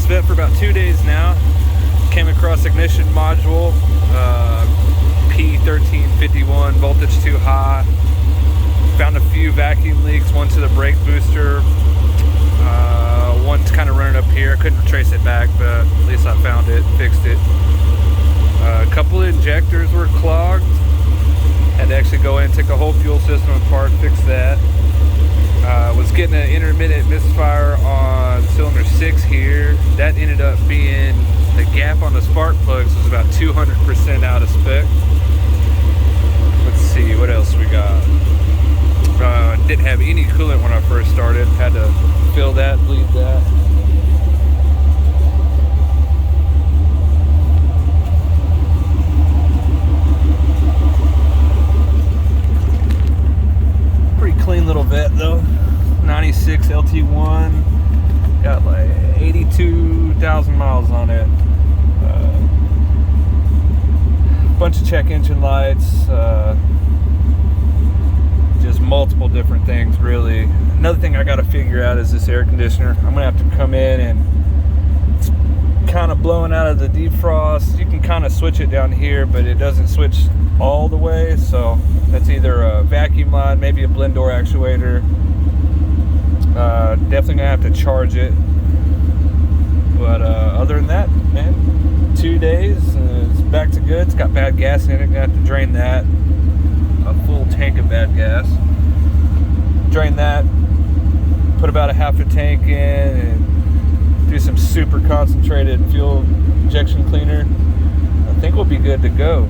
vette for about 2 days now. Came across ignition module, P1351, voltage too high. Found a few vacuum leaks, one to the brake booster, one's kind of running up here. I couldn't trace it back, but at least I found it, fixed it. A couple of injectors were clogged. Had to actually go in, take the whole fuel system apart, fix that. Was getting an intermittent misfire on cylinder 6 here. That ended up being the gap on the spark plugs was about 200% out of spec. Let's see what else we got. Didn't have any coolant when I first started. Had to fill that, bleed that. Pretty clean little vette though. 96 LT1. Got like 82,000 miles on it. Bunch of check engine lights. Just multiple different things really. Another thing I got to figure out is this air conditioner. I'm gonna have to come in and it's kind of blowing out of the defrost. You can kind of switch it down here, but it doesn't switch all the way, so that's either a vacuum line, maybe a blend door actuator. Definitely gonna have to charge it, but other than that, man, 2 days it's back to good. It's got bad gas in it, gonna have to drain that. A full tank of bad gas, drain that, put about a half a tank in and do some super concentrated fuel injection cleaner. I think we'll be good to go.